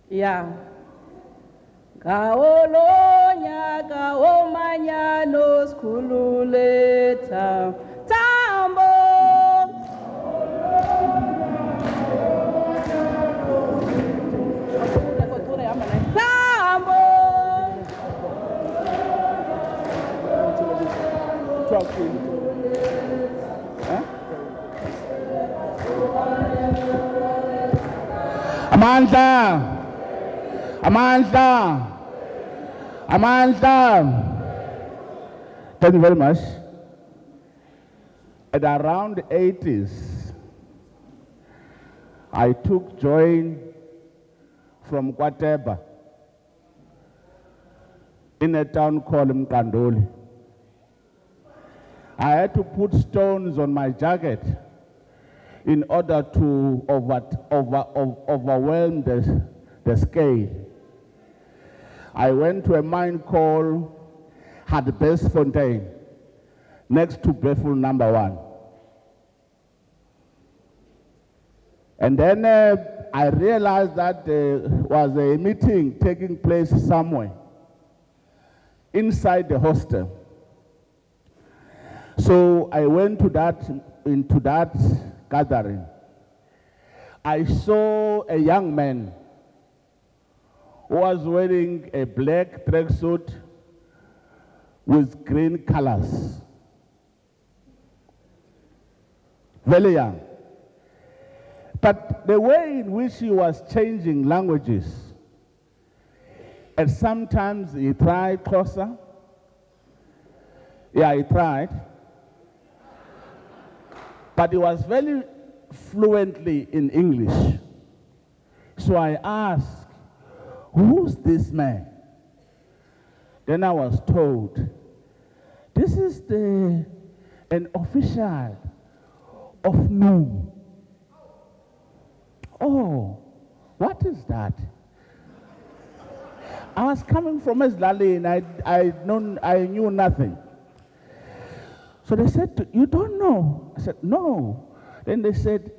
Yeah. Kaolonya kaomanyano skululeta tambo. Tambo. Amandla. Amandla. Amandla. Thank you very much. At around the 80s, I took join from Kwateba in a town called Mkandoli. I had to put stones on my jacket in order to overwhelm the scale. I went to a mine called Hadbesfontein, next to Bethel number 1. And then I realized that there was a meeting taking place somewhere inside the hostel. So I went into that gathering. I saw a young man who was wearing a black tracksuit with green colors. Very young. But the way in which he was changing languages, and sometimes he tried Xhosa. Yeah, he tried. But he was very fluently in English. So I asked, who's this man? Then I was told, this is an official of Noom. Oh, what is that? I was coming from Eslali and I knew nothing. So they said, you don't know? I said, no. Then they said,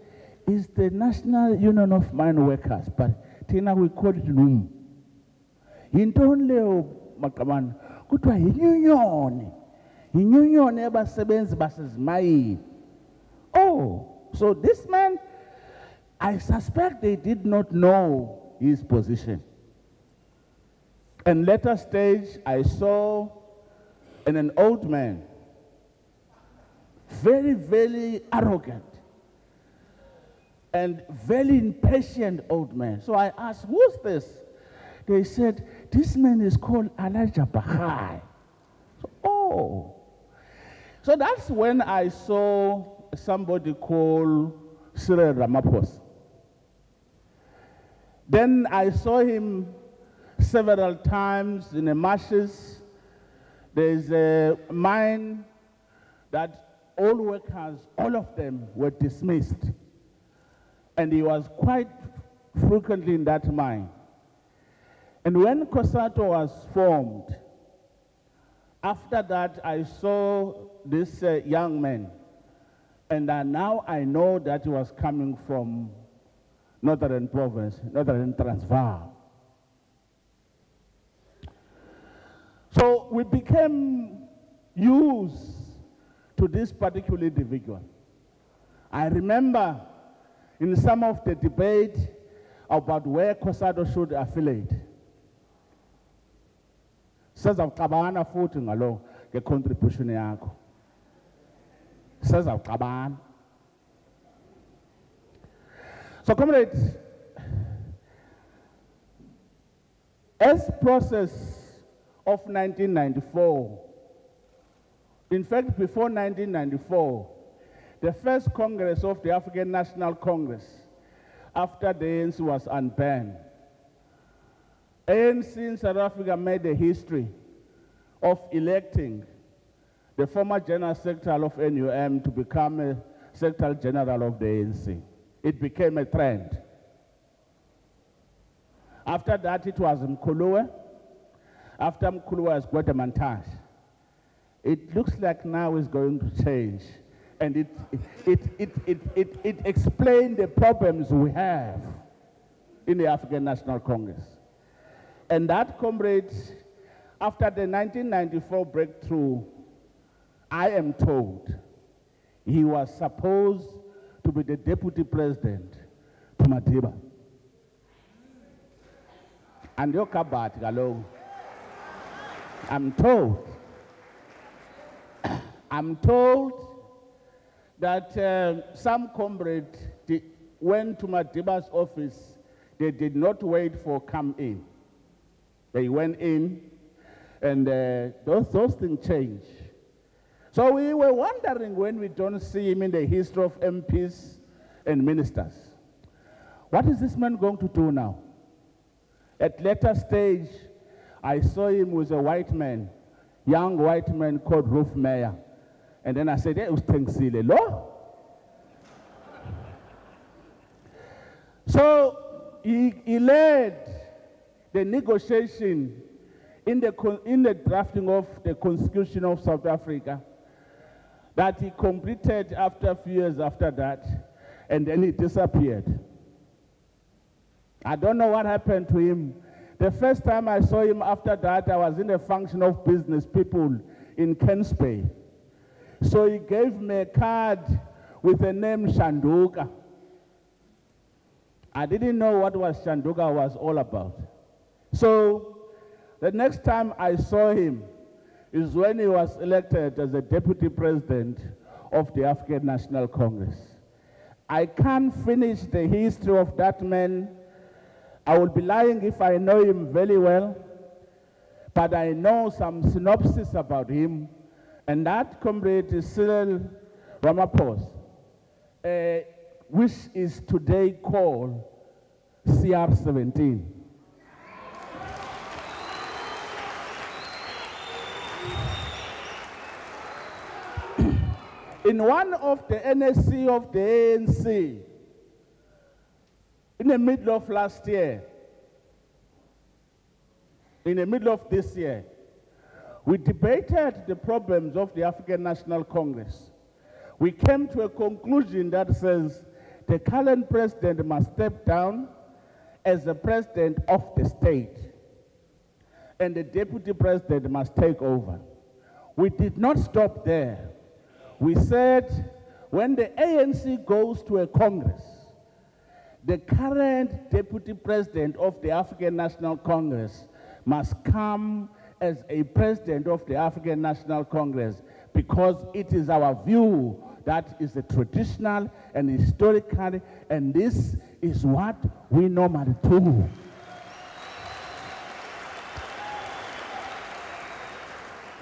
it's the National Union of Mine Workers, but Tina, we call it NUM. Yintoni makaman, kutwa union. Union eba sebenzi basizimai. Oh, so this man, I suspect they did not know his position. And later stage, I saw an old man, very, very arrogant and very impatient old man. So I asked, who's this? They said, this man is called Elijah Bahai. So, oh. So that's when I saw somebody called Cyril Ramaphosa. Then I saw him several times in the marshes. There's a mine that all workers, all of them were dismissed. And he was quite frequently in that mine. And when COSATU was formed, after that I saw this young man. And now I know that he was coming from Northern Province, Northern Transvaal. So we became used to this particular individual. I remember in some of the debate about where COSATU should affiliate. Sazawuxabana futhi ngalo ke contribution yakho. Sazawuxabana. So comrades, as process of 1994, in fact, before 1994, the first Congress of the African National Congress, after the ANC was unbanned, ANC in South Africa made a history of electing the former General Secretary of NUM to become a Secretary General of the ANC. It became a trend. After that, it was Mkhuluwe. After Mkhuluwe, it's Gwedemantashe. It looks like now it's going to change. And it explained the problems we have. in the African National Congress. And that comrade, after the 1994 breakthrough, I am told he was supposed to be the deputy president to Madiba. And I'm told that some comrade went to Madiba's office. They did not wait for come in. They went in, and those things change. So we were wondering when we don't see him in the history of MPs and ministers. What is this man going to do now? At later stage, I saw him with a white man, young white man called Ruth Meyer. And then I said, hey, lo? So he led the negotiation in the drafting of the Constitution of South Africa that he completed after a few years after that, and then he disappeared. I don't know what happened to him. The first time I saw him after that, I was in a function of business people in Kents Bay. So he gave me a card with the name Shanduka. I didn't know what Shanduka was all about. So the next time I saw him is when he was elected as the deputy president of the African National Congress. I can't finish the history of that man. I would be lying if I know him very well, but I know some synopsis about him, and that comrade is Cyril Ramaphosa, which is today called CR17. In one of the NSC of the ANC, in the middle of last year, in the middle of this year, we debated the problems of the African National Congress. We came to a conclusion that says the current president must step down as the president of the state, and the deputy president must take over. We did not stop there. We said when the ANC goes to a Congress, the current deputy president of the African National Congress must come as a president of the African National Congress, because it is our view that is the traditional and historical, and this is what we normally do.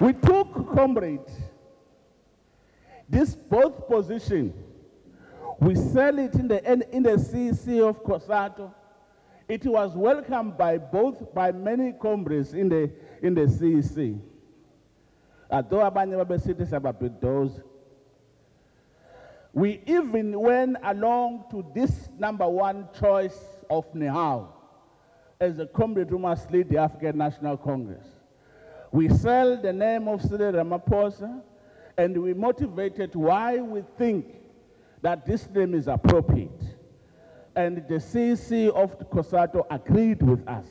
We took, comrades, this both position. We sell it in the CEC of COSATU. It was welcomed by many comrades in the CEC. Although abanye babesithi sababhidoza, we even went along to this #1 choice of Nehawu as a comrade who must lead the African National Congress. We sell the name of Cyril Ramaphosa, and we motivated why we think that this name is appropriate. And the CEC of COSATU agreed with us.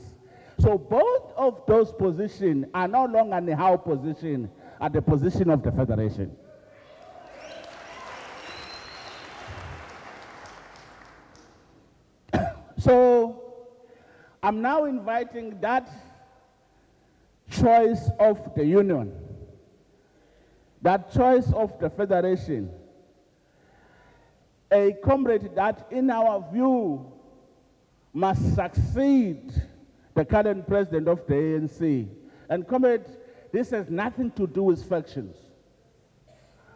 So both of those positions are no longer Nehawu position, at the position of the Federation. So I'm now inviting that choice of the Union, that choice of the Federation, a comrade that in our view must succeed the current president of the ANC. And comrade, this has nothing to do with factions.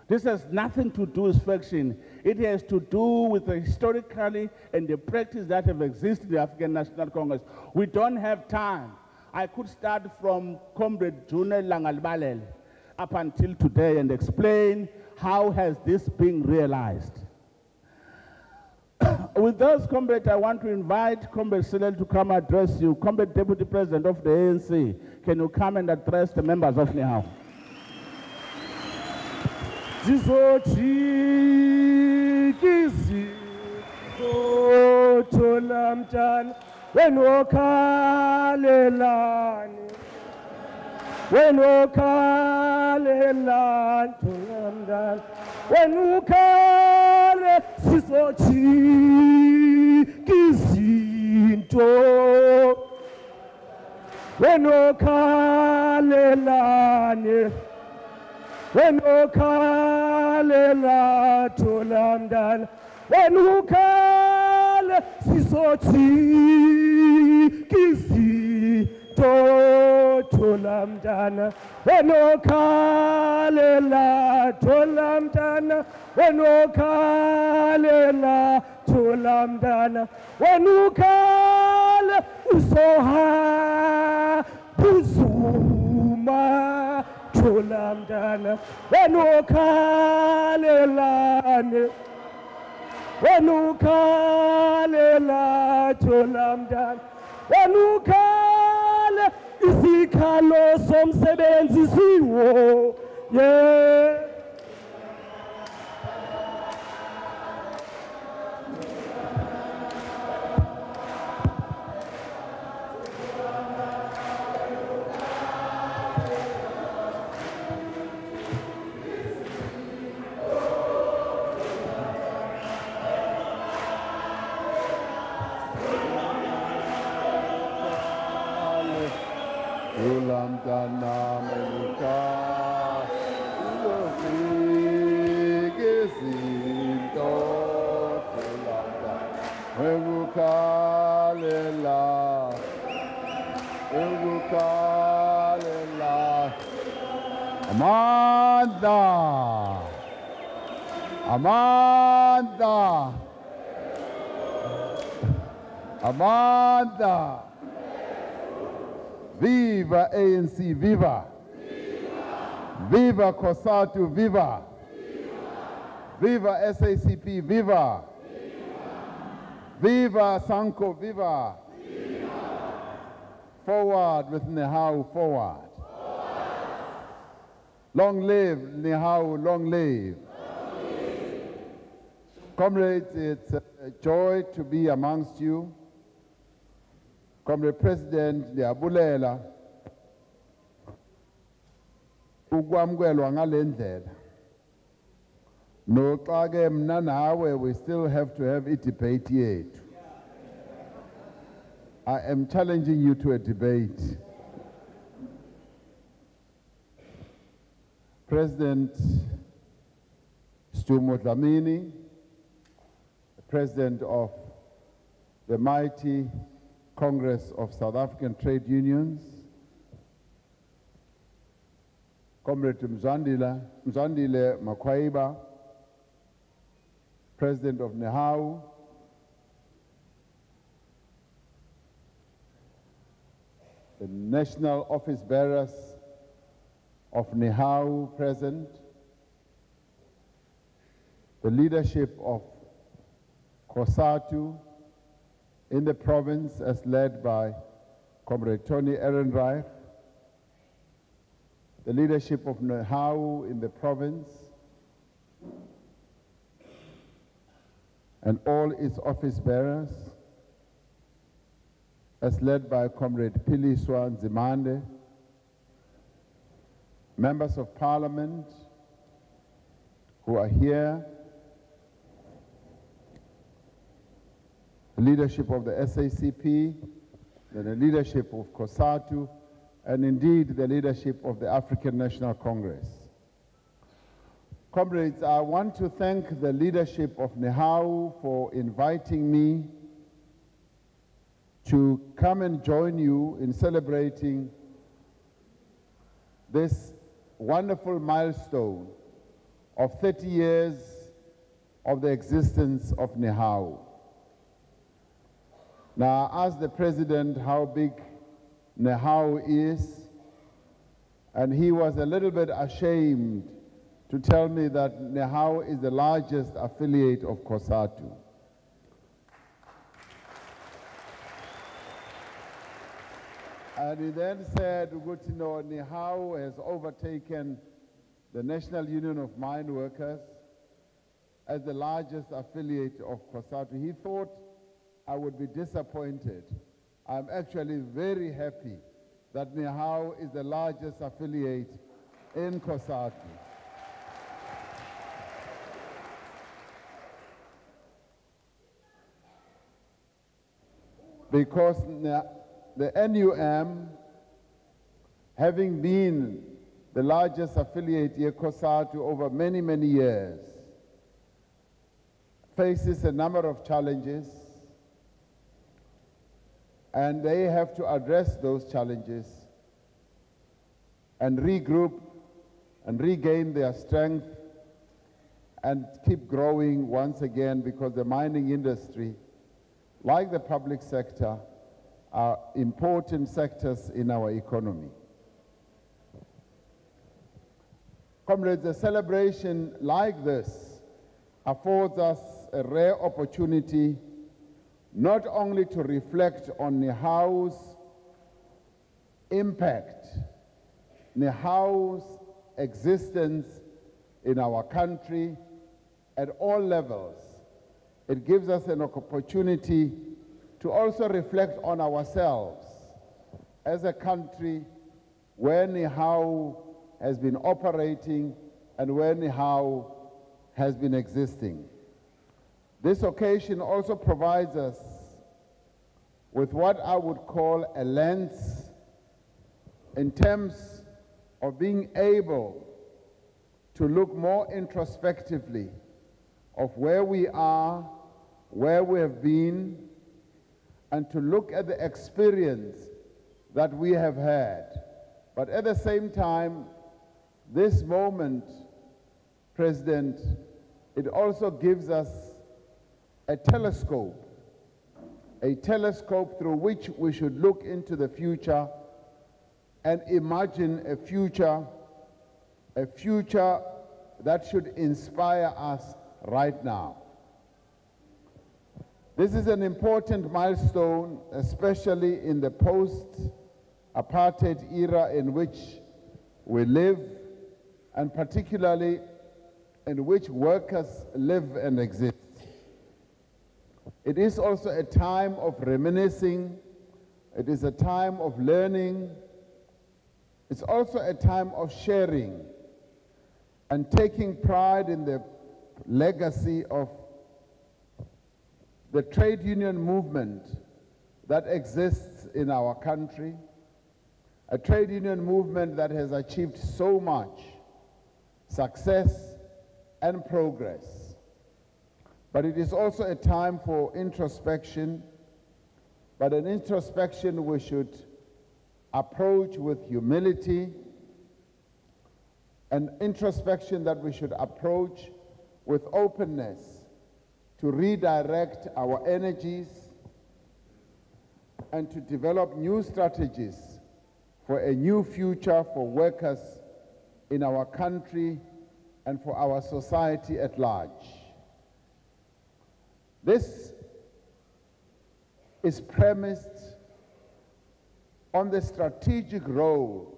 This has nothing to do with faction. It has to do with the historically and the practice that have existed in the African National Congress. We don't have time. I could start from Comrade June Langalbalel up until today and explain how has this been realized. With those, comrades, I want to invite Comrade Cyril to come address you. Comrade Deputy President of the ANC, can you come and address the members of Nehawu? wenokhalelani wenokhalelani tholamdala wenukhale sizochika izinto wenokhalelani wenokhalela tholamdala wenukhale sizochika izinto tholamdala wenokhalela tholamdala wenokhalela tholamdala wenukhale uzohambuzuma tholamdala wenokhalelane wenukhalela tholamdala wenukhale isikhalo somsebenzi siwo yeah. Tholamdala uzofika izinto ukukhalela amandla Viva ANC, viva! Viva COSATU, viva! Viva SACP, viva! Viva Sanko, viva! Forward with Nehawu, forward! Long live Nehawu, long live! Comrades, it's a joy to be amongst you. Comrade President, ndiyabulela ukwamkelwa ngale ndlela. Noxa ke mna nawe we still have to have a debate yethu. I am challenging you to a debate. President Stu Dlamini, President of the mighty Congress of South African Trade Unions, Comrade Mzandile Makwaiba, President of Nehawu, the national office bearers of Nehawu present, the leadership of COSATU in the province as led by Comrade Tony Ehrenreich, the leadership of Nehawu in the province, and all its office bearers, as led by Comrade Piliswa Nzimande, members of parliament who are here, the leadership of the SACP, the leadership of COSATU, and indeed the leadership of the African National Congress. Comrades, I want to thank the leadership of Nehawu for inviting me to come and join you in celebrating this wonderful milestone of 30 years of the existence of Nehawu. Now, I asked the president how big Nehawu is, and he was a little bit ashamed to tell me that Nehawu is the largest affiliate of COSATU. And he then said, Nehawu has overtaken the National Union of Mine Workers as the largest affiliate of COSATU. He thought I would be disappointed I'm actually very happy that Nehawu is the largest affiliate in COSATU. Because the NUM, having been the largest affiliate here, COSATU, over many, many years, faces a number of challenges, and they have to address those challenges and regroup and regain their strength and keep growing once again, because the mining industry, like the public sector, are important sectors in our economy. Comrades, a celebration like this affords us a rare opportunity not only to reflect on Nehawu's impact, Nehawu's existence in our country at all levels. It gives us an opportunity to also reflect on ourselves as a country where Nehawu has been operating and where Nehawu has been existing. This occasion also provides us with what I would call a lens in terms of being able to look more introspectively of where we are, where we have been, and to look at the experience that we have had. But at the same time, this moment, President, it also gives us a telescope through which we should look into the future and imagine a future that should inspire us right now. This is an important milestone, especially in the post-apartheid era in which we live, and particularly in which workers live and exist. It is also a time of reminiscing. It is a time of learning. It's also a time of sharing and taking pride in the legacy of the trade union movement that exists in our country, a trade union movement that has achieved so much success and progress. But it is also a time for introspection, but an introspection we should approach with humility, an introspection that we should approach with openness to redirect our energies and to develop new strategies for a new future for workers in our country and for our society at large. This is premised on the strategic role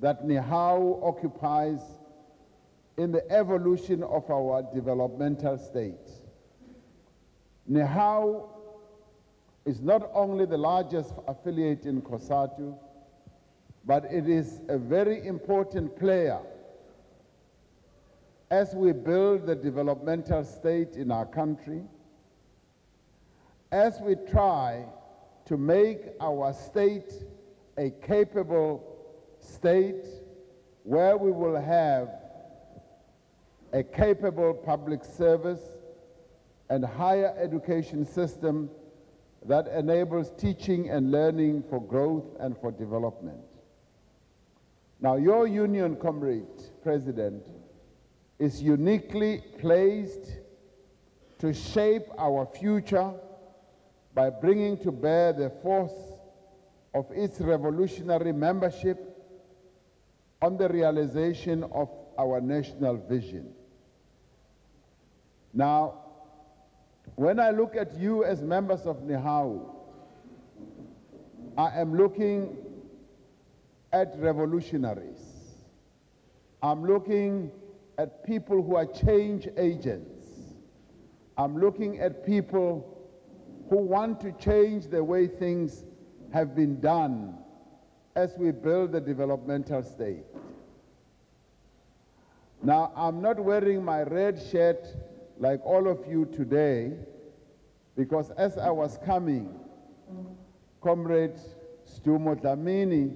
that Nehawu occupies in the evolution of our developmental state. Nehawu is not only the largest affiliate in COSATU, but it is a very important player as we build the developmental state in our country, as we try to make our state a capable state where we will have a capable public service and higher education system that enables teaching and learning for growth and for development. Now, your union, Comrade President, is uniquely placed to shape our future by bringing to bear the force of its revolutionary membership on the realization of our national vision. Now, when I look at you as members of Nehawu, I am looking at revolutionaries. I'm looking at people who are change agents. I'm looking at people who want to change the way things have been done as we build the developmental state. Now, I'm not wearing my red shirt like all of you today, because as I was coming, Comrade Stu Motlamini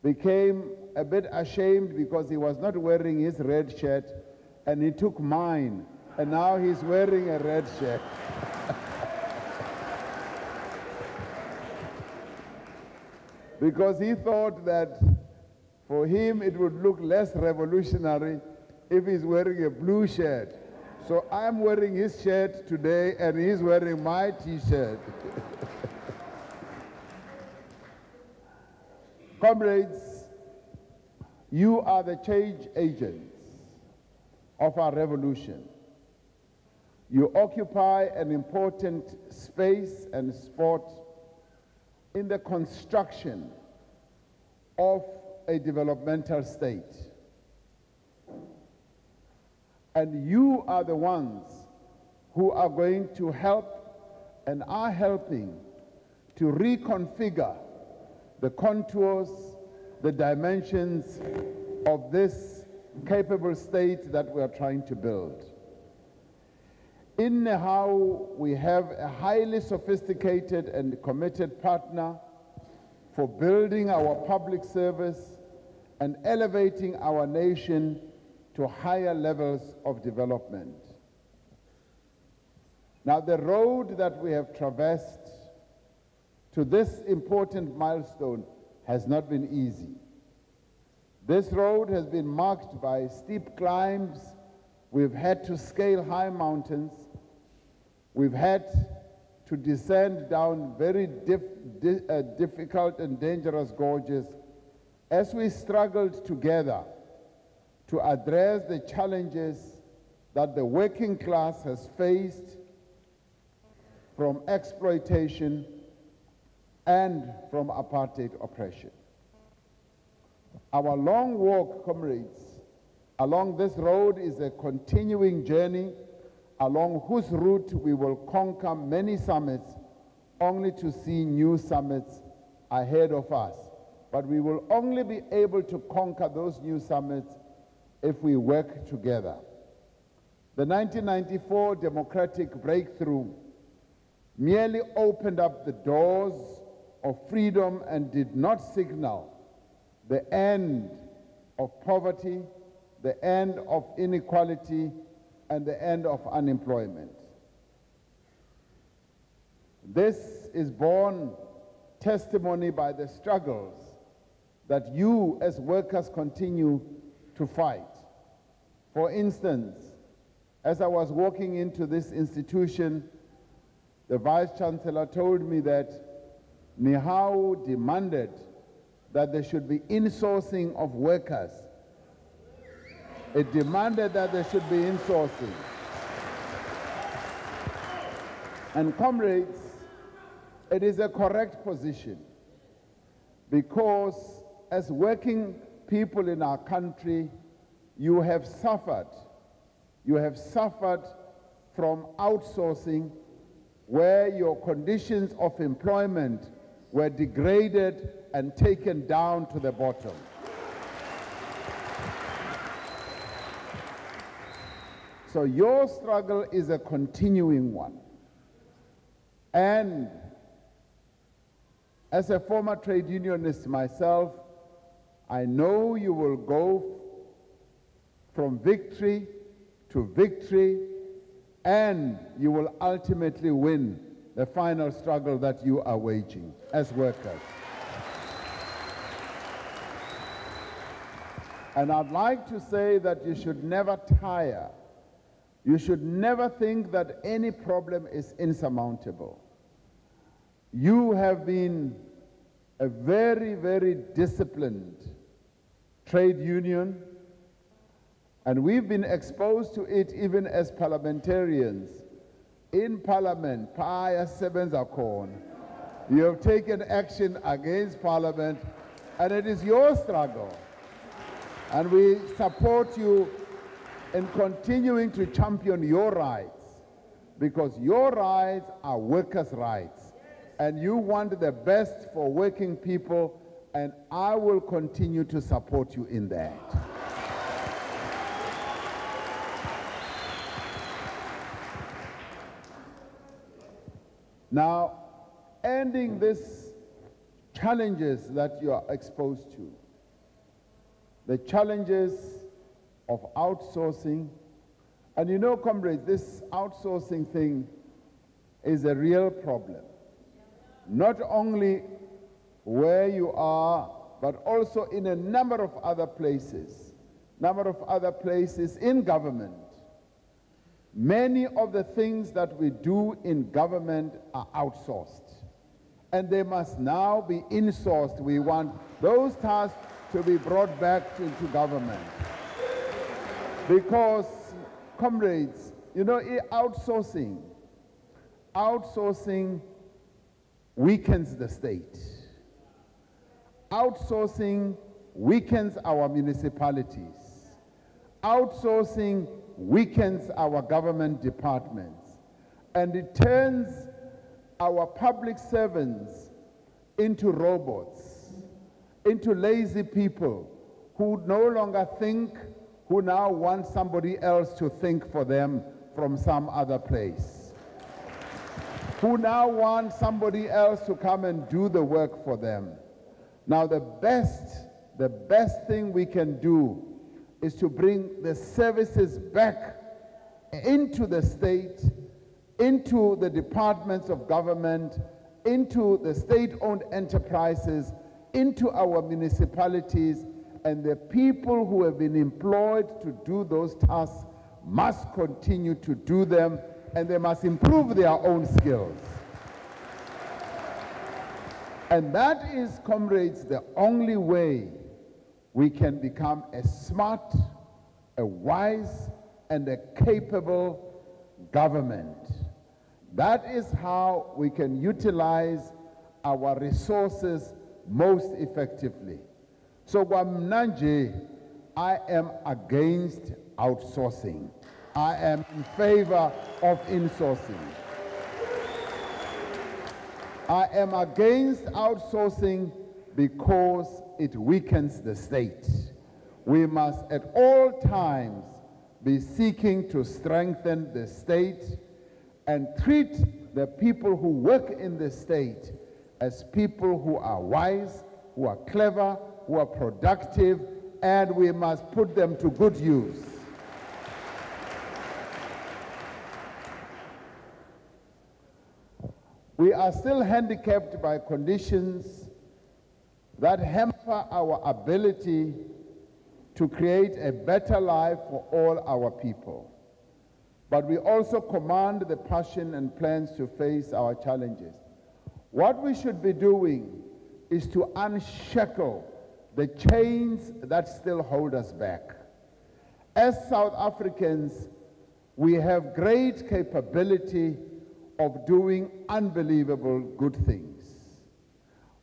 became a bit ashamed because he was not wearing his red shirt, and he took mine, and now he's wearing a red shirt. Because he thought that for him it would look less revolutionary if he's wearing a blue shirt. So I'm wearing his shirt today, and he's wearing my T-shirt. Comrades, you are the change agents of our revolution. You occupy an important space and spot in the construction of a developmental state. And you are the ones who are going to help and are helping to reconfigure the contours, the dimensions of this capable state that we are trying to build. In Nehawu, we have a highly sophisticated and committed partner for building our public service and elevating our nation to higher levels of development. Now, the road that we have traversed to this important milestone has not been easy. This road has been marked by steep climbs. We've had to scale high mountains. We've had to descend down very difficult and dangerous gorges as we struggled together to address the challenges that the working class has faced from exploitation and from apartheid oppression. Our long walk, comrades, along this road is a continuing journey along whose route we will conquer many summits, only to see new summits ahead of us. But we will only be able to conquer those new summits if we work together. The 1994 democratic breakthrough merely opened up the doors of freedom and did not signal the end of poverty, the end of inequality, and the end of unemployment. This is borne testimony by the struggles that you as workers continue to fight. For instance, as I was walking into this institution, the Vice-Chancellor told me that Nehawu demanded that there should be insourcing of workers. It demanded that there should be insourcing. And comrades, it is a correct position, because as working people in our country, you have suffered. You have suffered from outsourcing, where your conditions of employment were degraded and taken down to the bottom. So your struggle is a continuing one. And as a former trade unionist myself, I know you will go from victory to victory, and you will ultimately win the final struggle that you are waging as workers. And I'd like to say that you should never tire. You should never think that any problem is insurmountable. You have been a very, very disciplined trade union, and we've been exposed to it even as parliamentarians. In Parliament, you have taken action against Parliament, and it is your struggle. And we support you in continuing to champion your rights, because your rights are workers' rights. and you want the best for working people, and I will continue to support you in that. Now, ending these challenges that you are exposed to, the challenges of outsourcing, and you know, comrades, this outsourcing thing is a real problem. Not only where you are, but also in a number of other places in government. Many of the things that we do in government are outsourced, and they must now be insourced. We want those tasks to be brought back into government. Because, comrades, you know, outsourcing weakens the state. Outsourcing weakens our municipalities. Outsourcing weakens our government departments, and it turns our public servants into robots, into lazy people who no longer think, who now want somebody else to think for them from some other place, who now want somebody else to come and do the work for them. Now the best thing we can do is to bring the services back into the state, into the departments of government, into the state-owned enterprises, into our municipalities, and the people who have been employed to do those tasks must continue to do them, and they must improve their own skills. And that is, comrades, the only way we can become a smart, a wise, and a capable government. That is how we can utilize our resources most effectively. So, Gwamnanje, I am against outsourcing. I am in favor of insourcing. I am against outsourcing because it weakens the state. We must at all times be seeking to strengthen the state and treat the people who work in the state as people who are wise, who are clever, who are productive, and we must put them to good use. We are still handicapped by conditions that hamper our ability to create a better life for all our people. But we also command the passion and plans to face our challenges. What we should be doing is to unshackle the chains that still hold us back. As South Africans, we have great capability of doing unbelievable good things.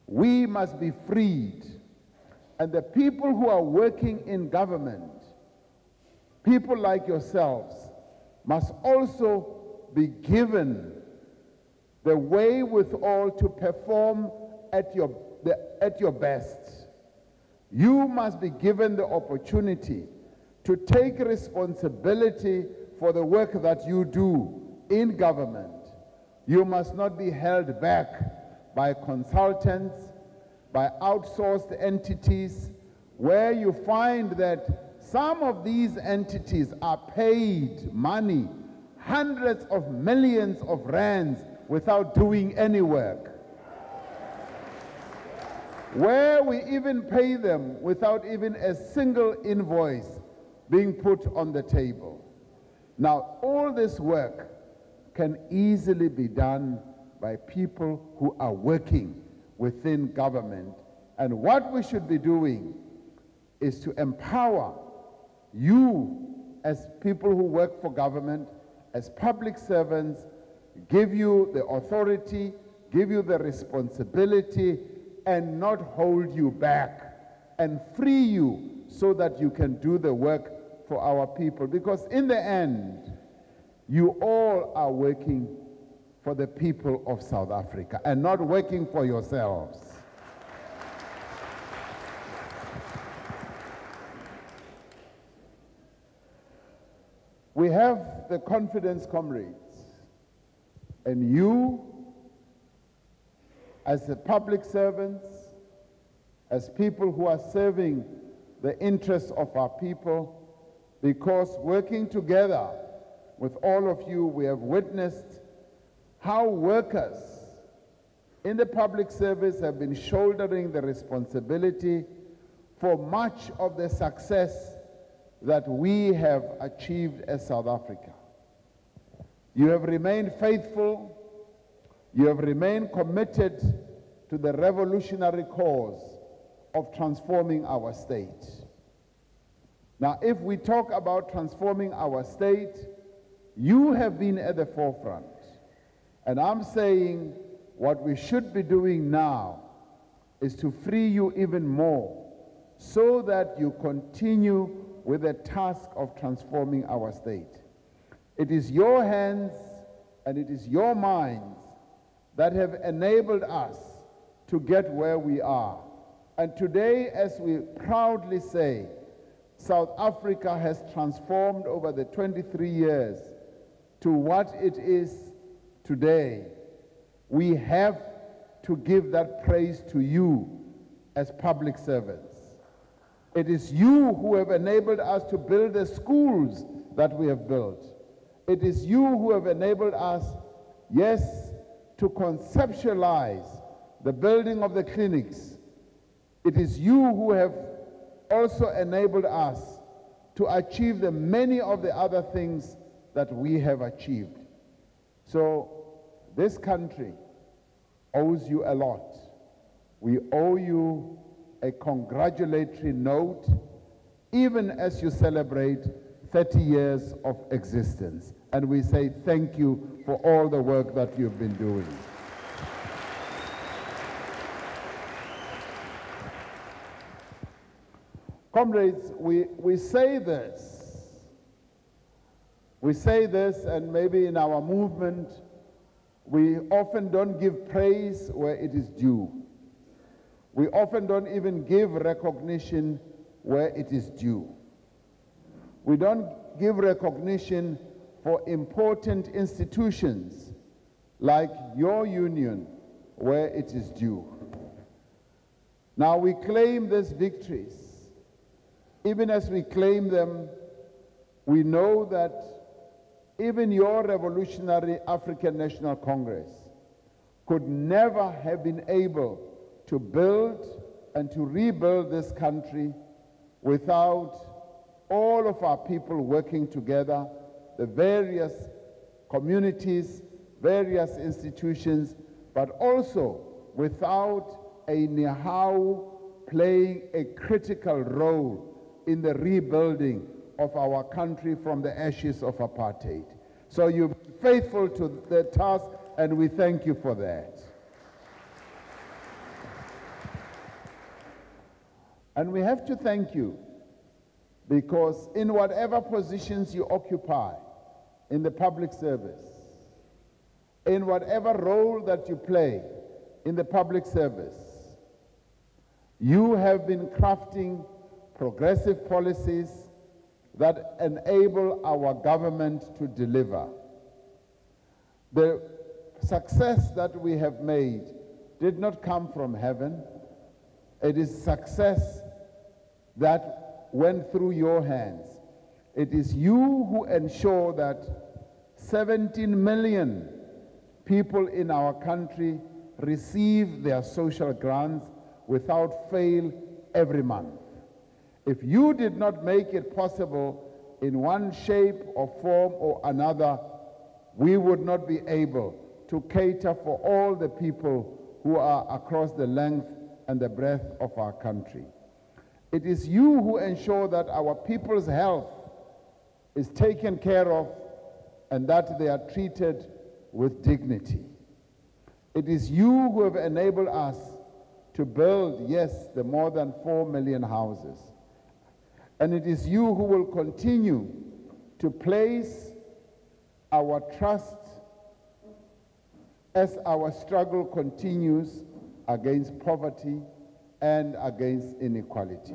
We must be freed, and the people who are working in government, people like yourselves, must also be given the wherewithal to perform at your best. You must be given the opportunity to take responsibility for the work that you do in government. You must not be held back by consultants, by outsourced entities, where you find that some of these entities are paid money, hundreds of millions of rands, without doing any work. Where we even pay them without even a single invoice being put on the table. Now, all this work can easily be done by people who are working within government. And what we should be doing is to empower you as people who work for government, as public servants, give you the authority, give you the responsibility, and not hold you back, and free you so that you can do the work for our people. Because in the end, you all are working for the people of South Africa and not working for yourselves. We have the confidence, comrades, and you, as the public servants, as people who are serving the interests of our people, because working together with all of you, we have witnessed how workers in the public service have been shouldering the responsibility for much of the success that we have achieved as South Africa. You have remained faithful, you have remained committed to the revolutionary cause of transforming our state. Now, if we talk about transforming our state, you have been at the forefront. And I'm saying what we should be doing now is to free you even more so that you continue with the task of transforming our state. It is your hands and it is your minds that have enabled us to get where we are. And today, as we proudly say, South Africa has transformed over the 23 years to what it is today. We have to give that praise to you as public servants. It is you who have enabled us to build the schools that we have built. It is you who have enabled us, yes, to conceptualize the building of the clinics. It is you who have also enabled us to achieve the many of the other things that we have achieved. So this country owes you a lot. We owe you a congratulatory note, even as you celebrate 30 years of existence. And we say thank you for all the work that you've been doing. Comrades, we say this. We say this, and maybe in our movement, we often don't give praise where it is due. We often don't even give recognition where it is due. We don't give recognition for important institutions like your union where it is due. Now we claim these victories. Even as we claim them, we know that even your revolutionary African National Congress could never have been able to build and to rebuild this country without all of our people working together, the various communities, various institutions, but also without a Nehawu playing a critical role in the rebuilding of our country from the ashes of apartheid. So you've been faithful to the task, and we thank you for that. And we have to thank you because in whatever positions you occupy in the public service, in whatever role that you play in the public service, you have been crafting progressive policies that enable our government to deliver. The success that we have made did not come from heaven. It is success that went through your hands. It is you who ensure that 17 million people in our country receive their social grants without fail every month. If you did not make it possible in one shape or form or another, we would not be able to cater for all the people who are across the length and the breadth of our country. It is you who ensure that our people's health is taken care of and that they are treated with dignity. It is you who have enabled us to build, yes, the more than 4 million houses. And it is you who will continue to place our trust as our struggle continues against poverty and against inequality.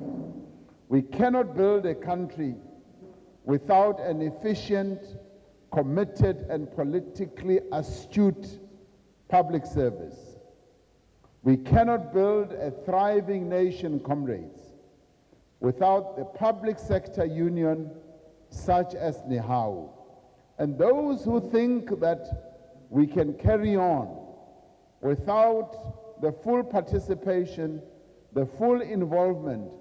We cannot build a country without an efficient, committed, and politically astute public service. We cannot build a thriving nation, comrades, without the public sector union such as Nehawu. And those who think that we can carry on without the full participation, the full involvement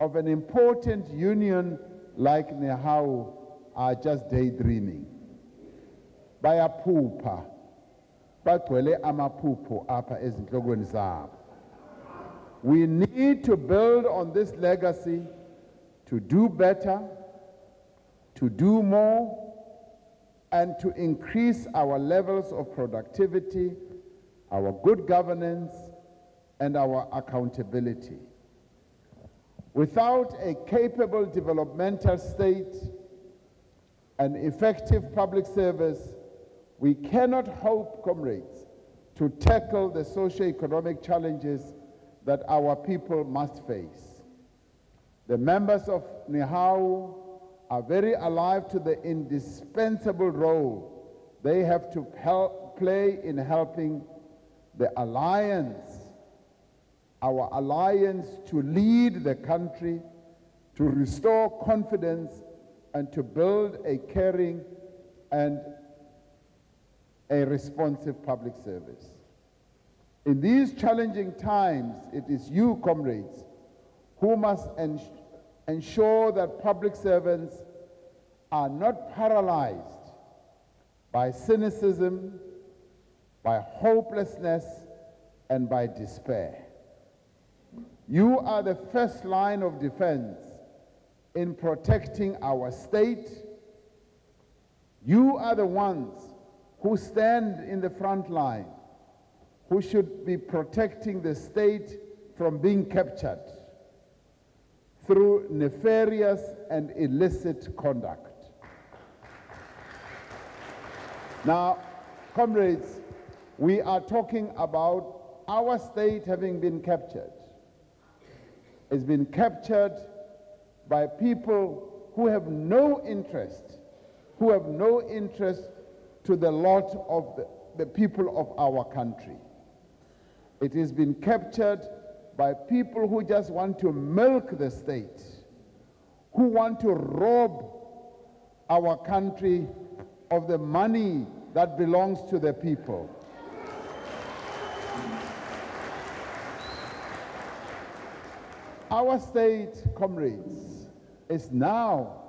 of an important union like Nehawu are just daydreaming. Bayaphupha, bagcwele amaphupho apha ezinhlokweni zabo. We need to build on this legacy to do better, to do more, and to increase our levels of productivity, our good governance, and our accountability. Without a capable developmental state and effective public service, we cannot hope, comrades, to tackle the socio-economic challenges that our people must face. The members of Nehawu are very alive to the indispensable role they have to play in helping the alliance, our alliance, to lead the country, to restore confidence, and to build a caring and a responsive public service. In these challenging times, it is you, comrades, who must ensure that public servants are not paralyzed by cynicism, by hopelessness, and by despair. You are the first line of defense in protecting our state. You are the ones who stand in the front line, who should be protecting the state from being captured through nefarious and illicit conduct. Now, comrades, we are talking about our state having been captured. It's been captured by people who have no interest, to the lot of the people of our country. It has been captured by people who just want to milk the state, who want to rob our country of the money that belongs to the people. Our state, comrades, is now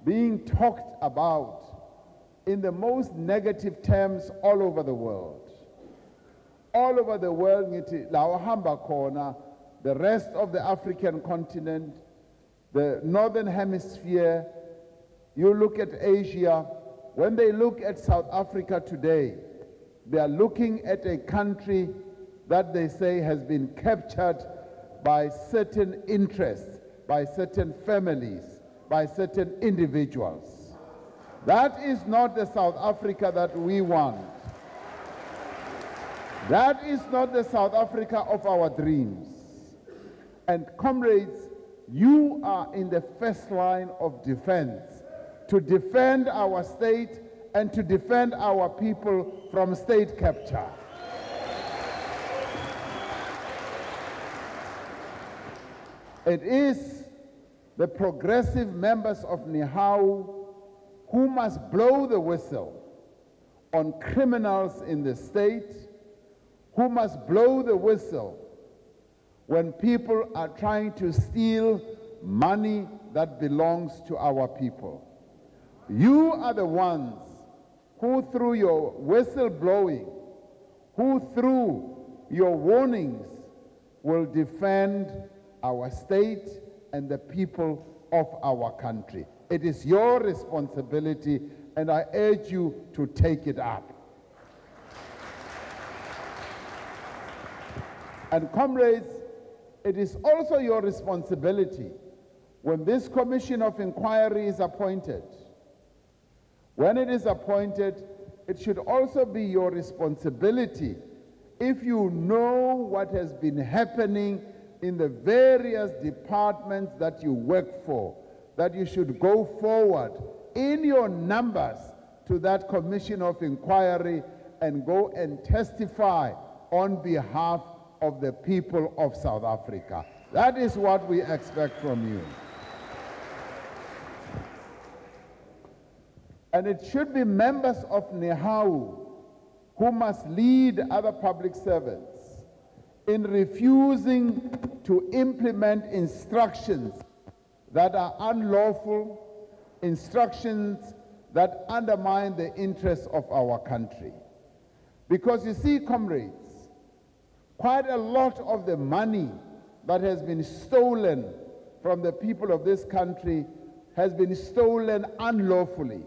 being talked about in the most negative terms all over the world. All over the world, the rest of the African continent, the northern hemisphere, you look at Asia, when they look at South Africa today, they are looking at a country that they say has been captured by certain interests, by certain families, by certain individuals. That is not the South Africa that we want. That is not the South Africa of our dreams. And comrades, you are in the first line of defense to defend our state and to defend our people from state capture. It is the progressive members of Nehawu who must blow the whistle on criminals in the state, who must blow the whistle when people are trying to steal money that belongs to our people. You are the ones who, through your whistle blowing, who through your warnings, will defend our state and the people of our country. It is your responsibility, and I urge you to take it up. And comrades, it is also your responsibility when this commission of inquiry is appointed. When it is appointed, it should also be your responsibility, if you know what has been happening in the various departments that you work for, that you should go forward in your numbers to that commission of inquiry and go and testify on behalf of the people of South Africa. That is what we expect from you. And it should be members of Nehawu who must lead other public servants in refusing to implement instructions that are unlawful, instructions that undermine the interests of our country. Because you see, comrades, quite a lot of the money that has been stolen from the people of this country has been stolen unlawfully.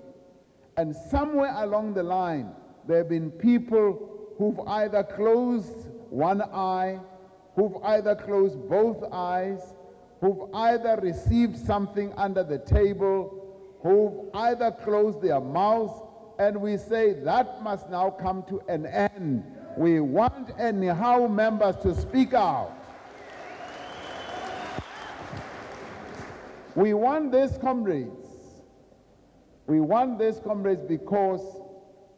And somewhere along the line, there have been people who've either closed one eye, who've either closed both eyes, who've either received something under the table, who've either closed their mouths, and we say that must now come to an end. We want Nehawu members to speak out. We want this, comrades. We want this, comrades, because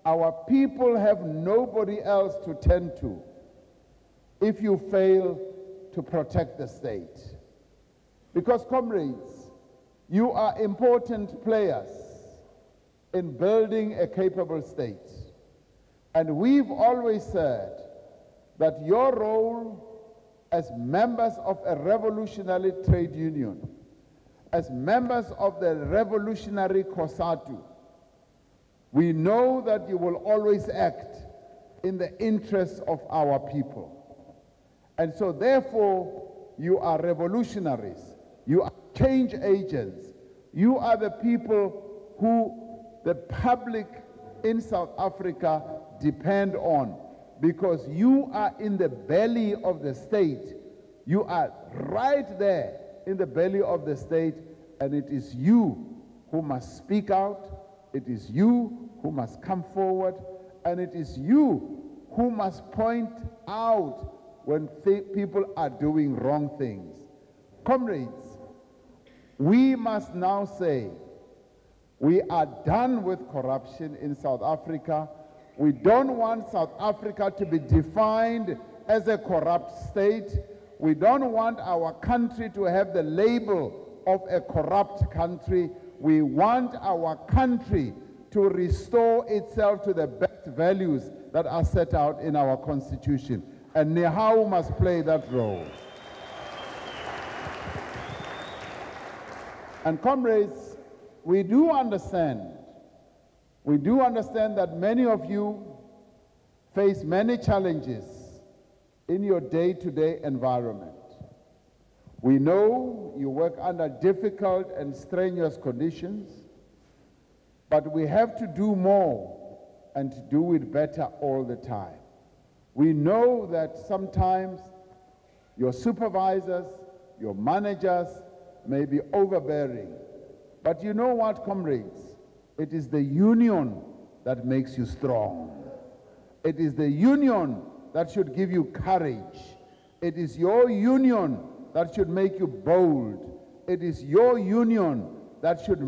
our people have nobody else to turn to if you fail to protect the state. Because, comrades, you are important players in building a capable state. And we've always said that your role as members of a revolutionary trade union, as members of the revolutionary COSATU, we know that you will always act in the interests of our people. And so therefore, you are revolutionaries, you are change agents, you are the people who the public in South Africa depend on, because you are in the belly of the state. You are right there in the belly of the state, and it is you who must speak out, it is you who must come forward, and it is you who must point out when people are doing wrong things. Comrades, we must now say, we are done with corruption in South Africa. We don't want South Africa to be defined as a corrupt state. We don't want our country to have the label of a corrupt country. We want our country to restore itself to the best values that are set out in our Constitution. And Nehawu must play that role. And comrades, we do understand that many of you face many challenges in your day-to-day environment. We know you work under difficult and strenuous conditions, but we have to do more and to do it better all the time. We know that sometimes your supervisors, your managers may be overbearing. But you know what, comrades? It is the union that makes you strong. It is the union that should give you courage. It is your union that should make you bold. It is your union that should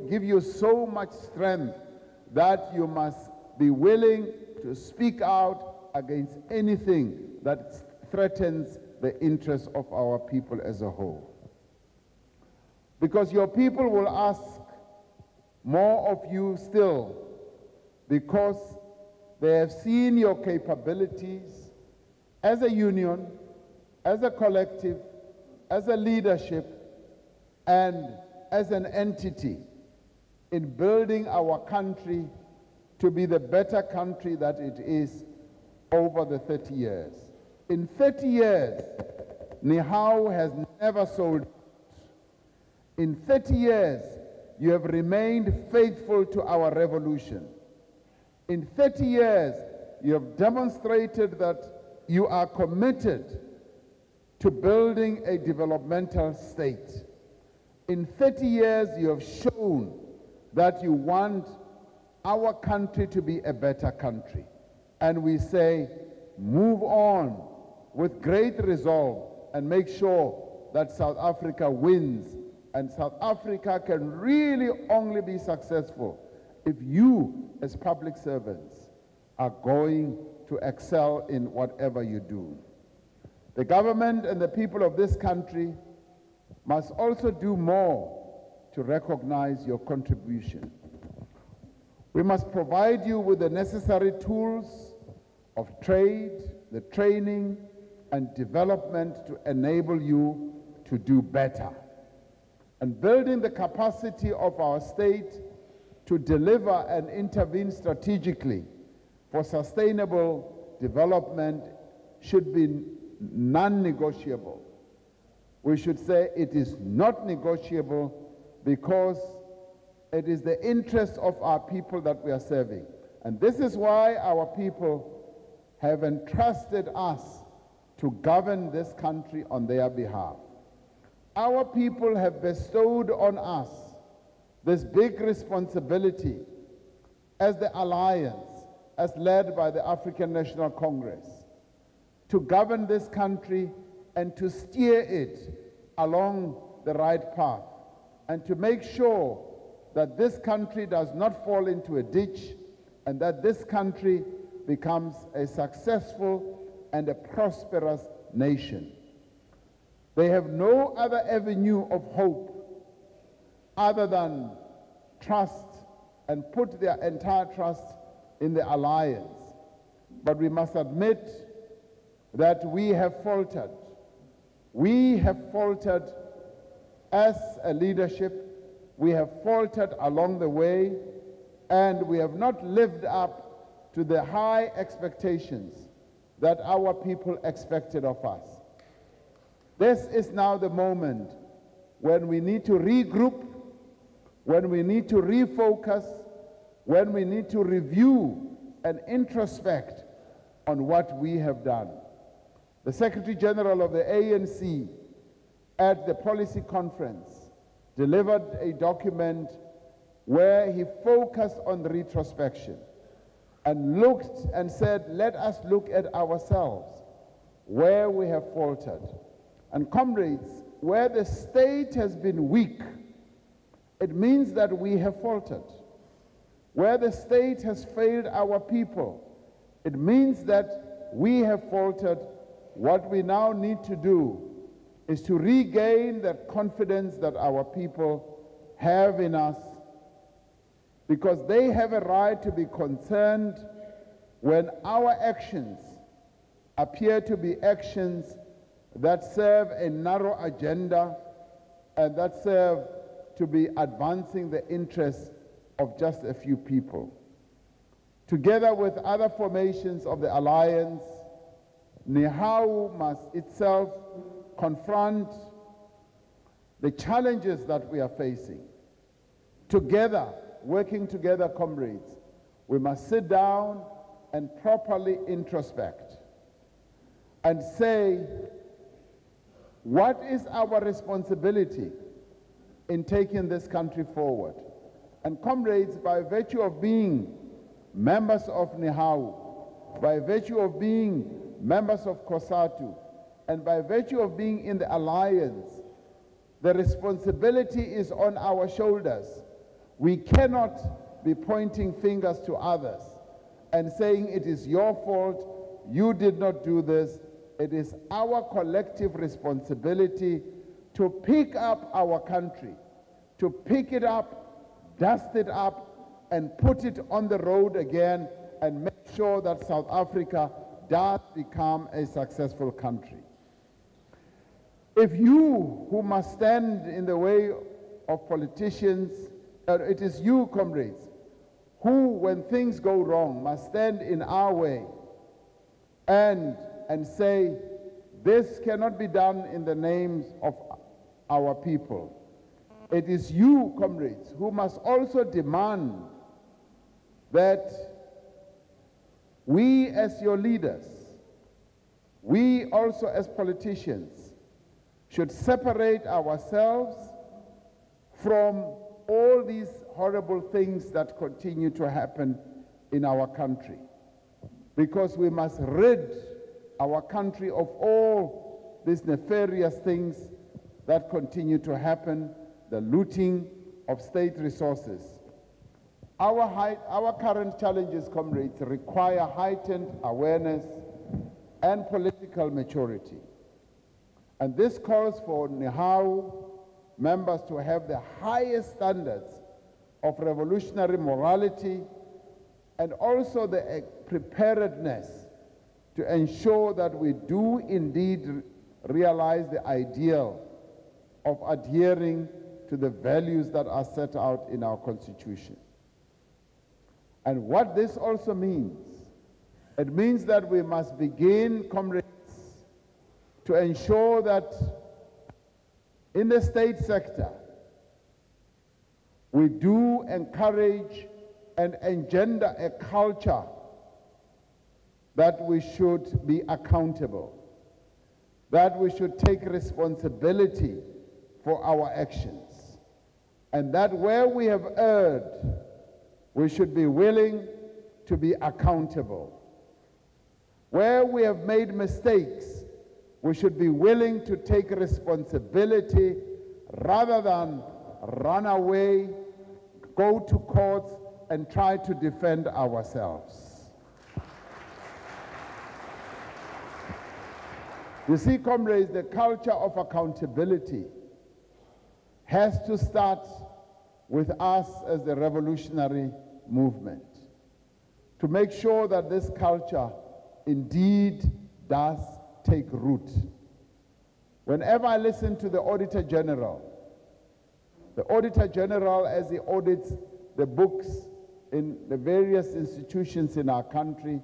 give you so much strength that you must be willing to speak out against anything that threatens the interests of our people as a whole. Because your people will ask more of you still, because they have seen your capabilities as a union, as a collective, as a leadership, and as an entity in building our country to be the better country that it is over the 30 years. In 30 years, Nehawu has never sold out. In 30 years, you have remained faithful to our revolution. In 30 years, you have demonstrated that you are committed to building a developmental state. In 30 years, you have shown that you want our country to be a better country. And we say, move on with great resolve and make sure that South Africa wins. And South Africa can really only be successful if you, as public servants, are going to excel in whatever you do. The government and the people of this country must also do more to recognize your contribution. We must provide you with the necessary tools of trade, the training, and development to enable you to do better. And building the capacity of our state to deliver and intervene strategically for sustainable development should be non-negotiable. We should say it is not negotiable because it is the interest of our people that we are serving. And this is why our people have entrusted us to govern this country on their behalf. Our people have bestowed on us this big responsibility as the alliance, as led by the African National Congress, to govern this country and to steer it along the right path, and to make sure that this country does not fall into a ditch, and that this country becomes a successful and a prosperous nation. They have no other avenue of hope other than trust and put their entire trust in the alliance. But we must admit that we have faltered. We have faltered as a leadership. We have faltered along the way, and we have not lived up to the high expectations that our people expected of us. This is now the moment when we need to regroup, when we need to refocus, when we need to review and introspect on what we have done. The Secretary General of the ANC at the policy conference delivered a document where he focused on the retrospection and looked and said, let us look at ourselves, where we have faltered. And comrades, where the state has been weak, it means that we have faltered. Where the state has failed our people, it means that we have faltered. What we now need to do is to regain that confidence that our people have in us, because they have a right to be concerned when our actions appear to be actions that serve a narrow agenda and that serve to be advancing the interests of just a few people. Together with other formations of the alliance, Nehawu must itself confront the challenges that we are facing. Together, working together, comrades, we must sit down and properly introspect and say, what is our responsibility in taking this country forward? And comrades, by virtue of being members of Nehawu, by virtue of being members of COSATU, and by virtue of being in the alliance, the responsibility is on our shoulders. We cannot be pointing fingers to others and saying it is your fault, you did not do this. It is our collective responsibility to pick up our country, to pick it up, dust it up, and put it on the road again, and make sure that South Africa does become a successful country. If you who must stand in the way of politicians, it is you, comrades, who, when things go wrong, must stand in our way and say, this cannot be done in the names of our people. It is you, comrades, who must also demand that we as your leaders, we also as politicians, should separate ourselves from all these horrible things that continue to happen in our country. Because we must rid our country of all these nefarious things that continue to happen, the looting of state resources. Our current challenges, comrades, require heightened awareness and political maturity. And this calls for Nehawu members to have the highest standards of revolutionary morality and also the preparedness to ensure that we do indeed realize the ideal of adhering to the values that are set out in our Constitution. And what this also means, it means that we must begin, comrades, to ensure that in the state sector, we do encourage and engender a culture that we should be accountable, that we should take responsibility for our actions, and that where we have erred, we should be willing to be accountable. Where we have made mistakes, we should be willing to take responsibility rather than run away, go to courts, and try to defend ourselves. You see, comrades, the culture of accountability has to start with us as the revolutionary movement to make sure that this culture indeed does take root. Whenever I listen to the Auditor General as he audits the books in the various institutions in our country,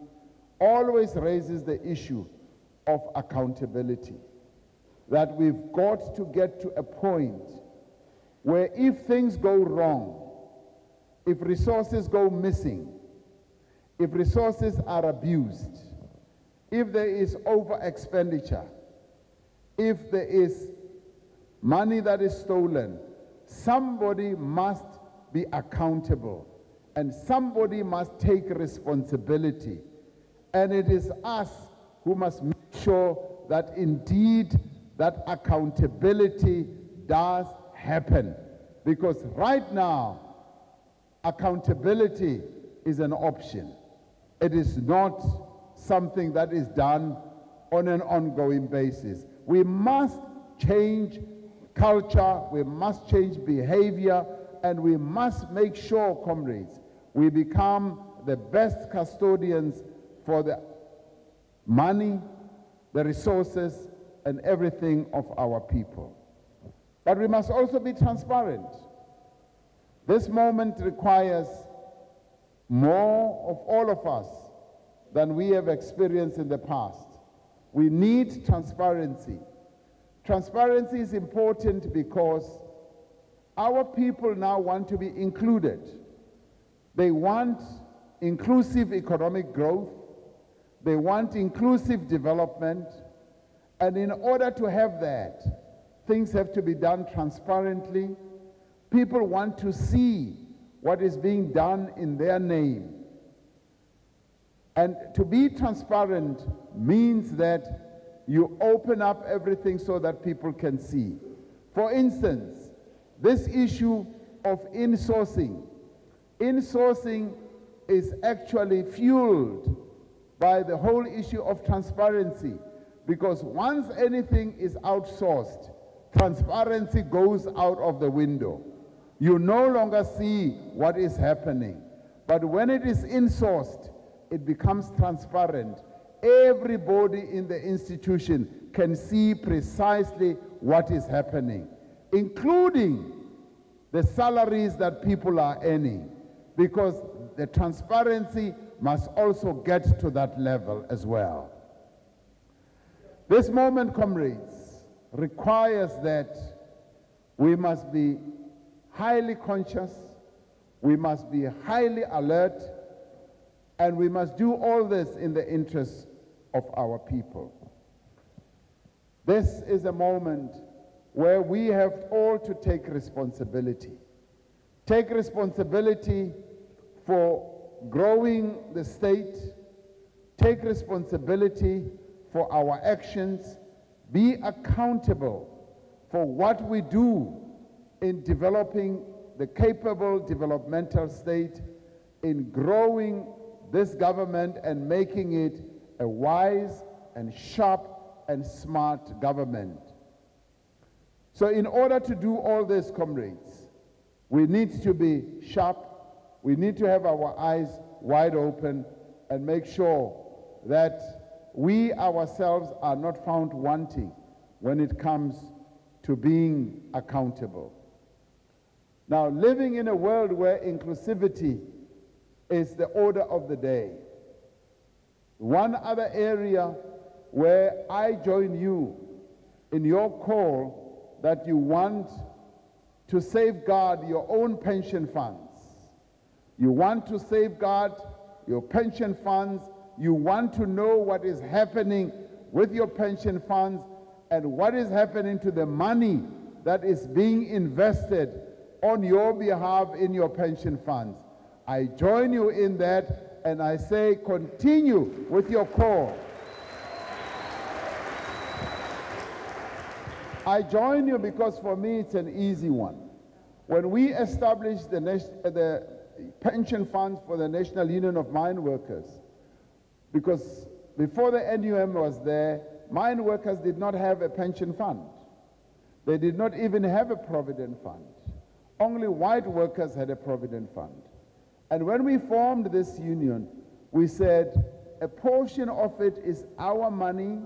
always raises the issue of accountability. That we've got to get to a point where if things go wrong, if resources go missing, if resources are abused, if there is over expenditure, if there is money that is stolen, somebody must be accountable and somebody must take responsibility. And it is us who must make sure that indeed that accountability does happen. Because right now, accountability is an option. It is not something that is done on an ongoing basis. We must change culture, we must change behavior, and we must make sure, comrades, we become the best custodians for the money, the resources, and everything of our people. But we must also be transparent. This moment requires more of all of us than we have experienced in the past. We need transparency. Transparency is important because our people now want to be included. They want inclusive economic growth. They want inclusive development. And in order to have that, things have to be done transparently. People want to see what is being done in their name. And to be transparent means that you open up everything so that people can see. For instance, this issue of insourcing. Insourcing is actually fueled by the whole issue of transparency, because once anything is outsourced, transparency goes out of the window. You no longer see what is happening. But when it is insourced, it becomes transparent. Everybody in the institution can see precisely what is happening, including the salaries that people are earning, because the transparency must also get to that level as well. This moment, comrades, requires that we must be highly conscious, we must be highly alert, and we must do all this in the interest of our people. This is a moment where we have all to take responsibility. take responsibility for growing the state, take responsibility for our actions, be accountable for what we do in developing the capable developmental state, in growing this government and making it a wise and sharp and smart government. So in order to do all this, comrades, we need to be sharp, we need to have our eyes wide open and make sure that we ourselves are not found wanting when it comes to being accountable. Now, living in a world where inclusivity is the order of the day, one other area where I join you in your call that you want to safeguard your own pension funds. You want to safeguard your pension funds. You want to know what is happening with your pension funds and what is happening to the money that is being invested on your behalf in your pension funds. I join you in that, and I say continue with your call. I join you because for me it's an easy one. When we established the pension funds for the National Union of Mine Workers, because before the NUM was there, mine workers did not have a pension fund. They did not even have a provident fund. Only white workers had a provident fund. And when we formed this union, we said a portion of it is our money,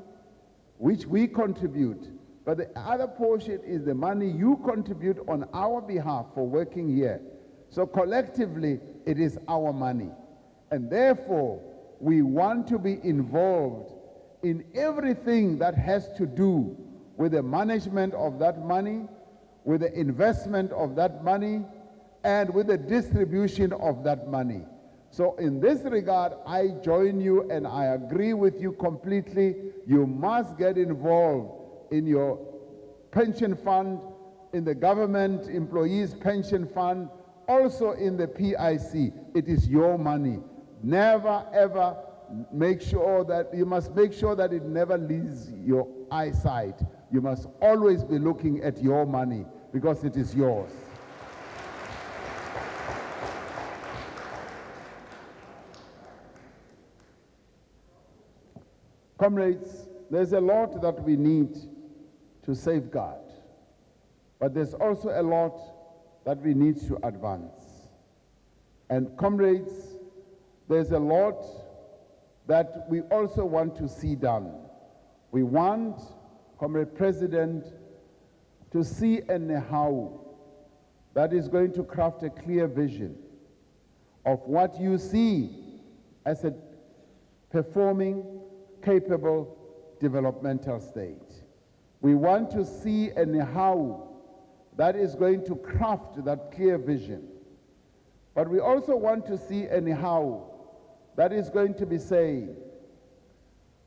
which we contribute, but the other portion is the money you contribute on our behalf for working here. So collectively, it is our money. And therefore, we want to be involved in everything that has to do with the management of that money, with the investment of that money, and with the distribution of that money. So in this regard, I join you and I agree with you completely. You must get involved in your pension fund, in the government employees pension fund, also in the PIC. It is your money. Never ever make sure that, you must make sure that it never leaves your eyesight. You must always be looking at your money because it is yours. Comrades, there's a lot that we need to safeguard, but there's also a lot that we need to advance. And comrades, there's a lot that we also want to see done. We want, Comrade President, to see a Nehawu that is going to craft a clear vision of what you see as a performing, capable developmental state. We want to see a Nehawu that is going to craft that clear vision. But we also want to see a Nehawu that is going to be saying,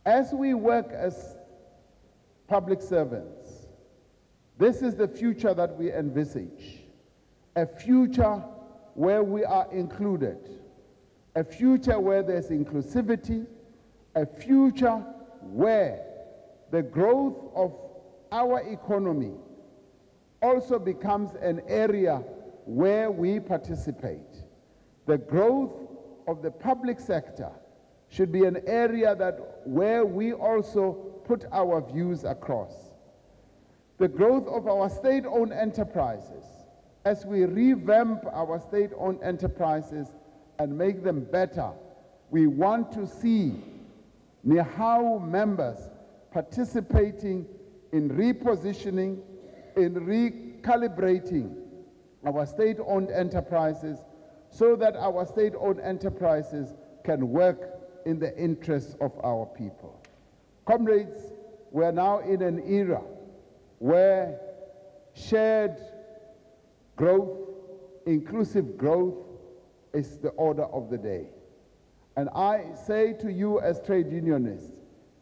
as we work as public servants, this is the future that we envisage. A future where we are included. A future where there's inclusivity. A future where the growth of our economy also becomes an area where we participate. The growth of the public sector should be an area where we also put our views across. The growth of our state-owned enterprises, as we revamp our state-owned enterprises and make them better, we want to see Nehawu members participating in repositioning, in recalibrating our state-owned enterprises so that our state-owned enterprises can work in the interests of our people. Comrades, we are now in an era where shared growth, inclusive growth is the order of the day. And I say to you as trade unionists,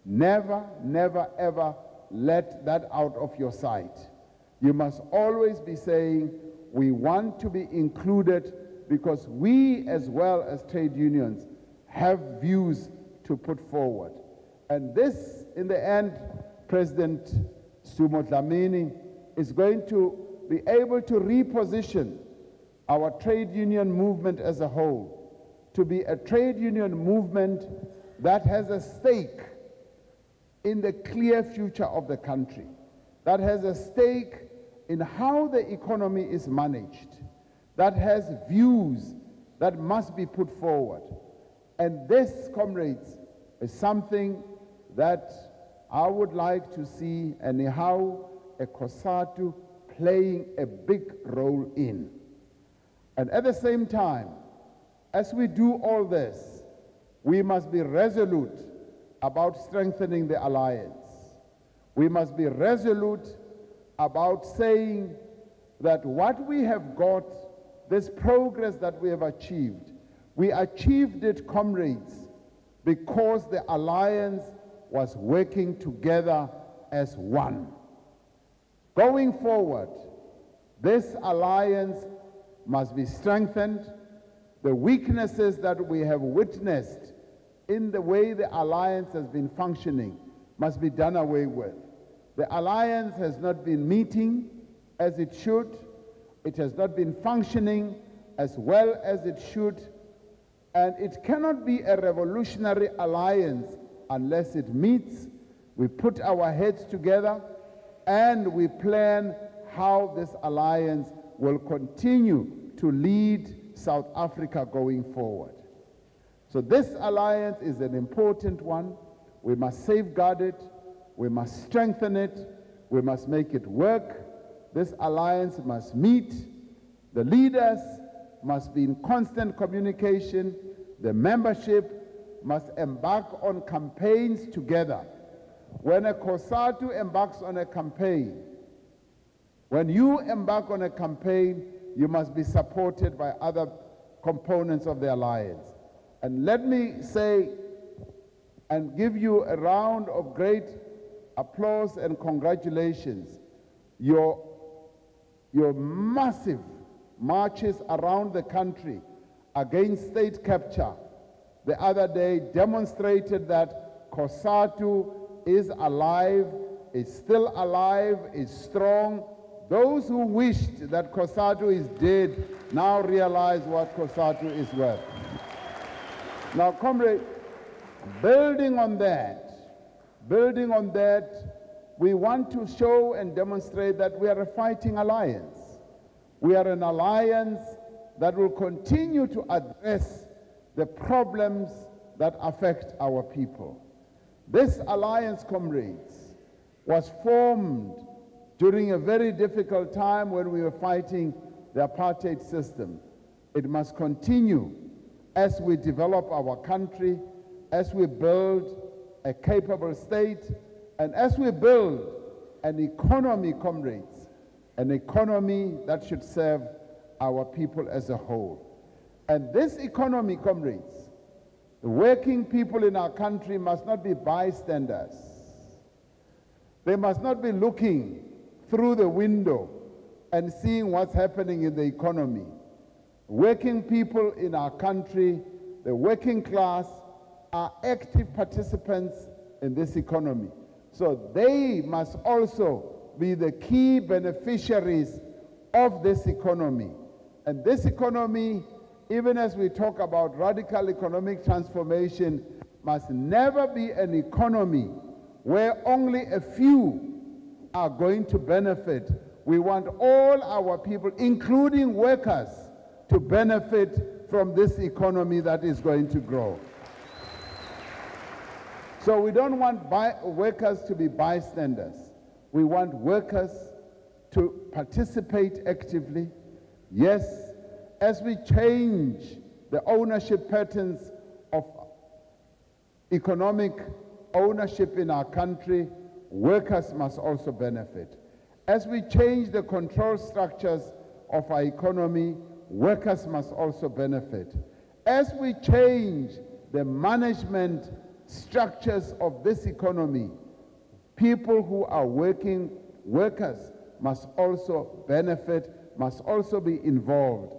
never, never, ever let that out of your sight. You must always be saying, We want to be included because we, as well as trade unions, have views to put forward. And this, in the end, President Sumo Dlamini is going to be able to reposition our trade union movement as a whole to be a trade union movement that has a stake in the clear future of the country, that has a stake in how the economy is managed, that has views that must be put forward. And this, comrades, is something that I would like to see a Nehawu, a COSATU playing a big role in. And at the same time, as we do all this, we must be resolute about strengthening the alliance. We must be resolute about saying that what we have got, this progress that we have achieved, we achieved it, comrades, because the alliance was working together as one. Going forward, this alliance must be strengthened. The weaknesses that we have witnessed in the way the alliance has been functioning must be done away with. The alliance has not been meeting as it should. It has not been functioning as well as it should. And it cannot be a revolutionary alliance unless it meets. We put our heads together and we plan how this alliance will continue to lead South Africa going forward. So this alliance is an important one. We must safeguard it. We must strengthen it. We must make it work. This alliance must meet. The leaders must be in constant communication. The membership must embark on campaigns together. When a COSATU embarks on a campaign, when you embark on a campaign, you must be supported by other components of the alliance. And let me say and give you a round of great applause and congratulations. Your massive marches around the country against state capture the other day demonstrated that COSATU is alive, is still alive, is strong. Those who wished that COSATU is dead now realize what COSATU is worth. Now, comrade, building on that, we want to show and demonstrate that we are a fighting alliance. We are an alliance that will continue to address the problems that affect our people. This alliance, comrades, was formed during a very difficult time when we were fighting the apartheid system. It must continue as we develop our country, as we build a capable state, and as we build an economy, comrades, an economy that should serve our people as a whole. And this economy, comrades, the working people in our country must not be bystanders. They must not be looking through the window and seeing what's happening in the economy. Working people in our country, the working class, are active participants in this economy. So they must also be the key beneficiaries of this economy. And this economy, even as we talk about radical economic transformation, must never be an economy where only a few are going to benefit. We want all our people, including workers, to benefit from this economy that is going to grow. So we don't want workers to be bystanders. We want workers to participate actively. Yes, as we change the ownership patterns of economic ownership in our country, workers must also benefit. As we change the control structures of our economy, workers must also benefit. As we change the management structures of this economy, people who are working, workers must also benefit must also be involved.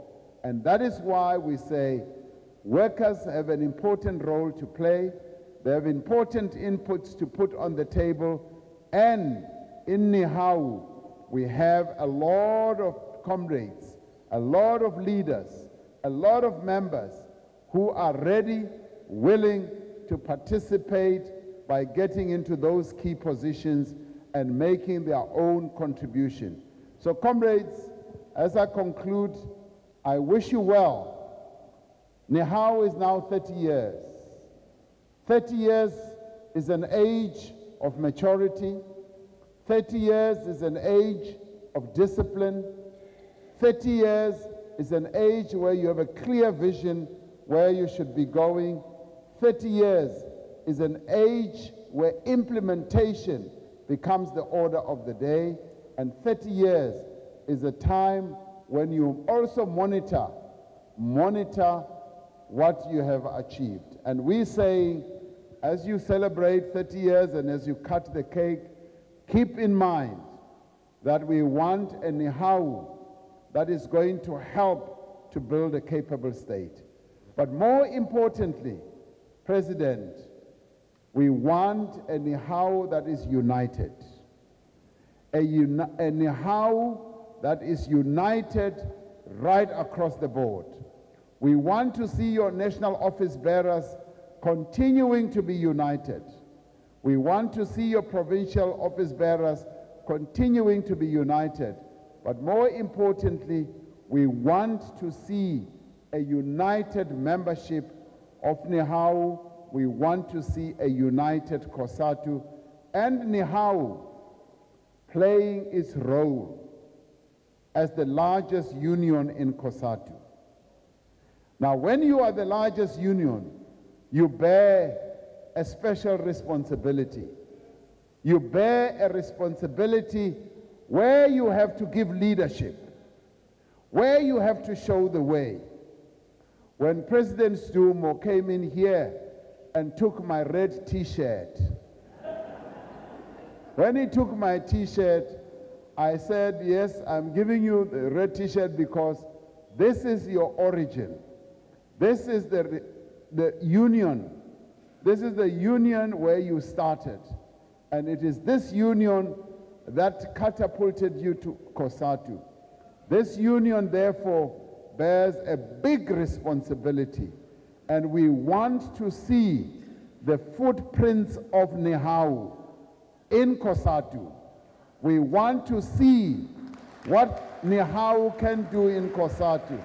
And that is why we say workers have an important role to play. They have important inputs to put on the table. And in Nehawu, we have a lot of comrades, a lot of leaders, a lot of members who are ready, willing to participate by getting into those key positions and making their own contribution. So comrades, as I conclude, I wish you well. Nehawu is now 30 years. 30 years is an age of maturity. 30 years is an age of discipline. 30 years is an age where you have a clear vision where you should be going. 30 years is an age where implementation becomes the order of the day. And 30 years is a time when you also monitor what you have achieved. And we say, as you celebrate 30 years and as you cut the cake, keep in mind that we want a Nehawu that is going to help to build a capable state. But more importantly, President, we want a Nehawu that is united. A Nehawu that is united right across the board. We want to see your national office bearers continuing to be united. We want to see your provincial office bearers continuing to be united. But more importantly, we want to see a united membership of Nehawu. We want to see a united COSATU and Nehawu playing its role as the largest union in COSATU. Now, when you are the largest union, you bear a special responsibility. You bear a responsibility where you have to give leadership, where you have to show the way. When President Zuma came in here and took my red T-shirt, when he took my T-shirt, I said, yes, I'm giving you the red T-shirt because this is your origin. This is the union. This is the union where you started. And it is this union that catapulted you to COSATU. This union, therefore, bears a big responsibility. And we want to see the footprints of Nehawu in COSATU. We want to see what Nehawu can do in COSATU.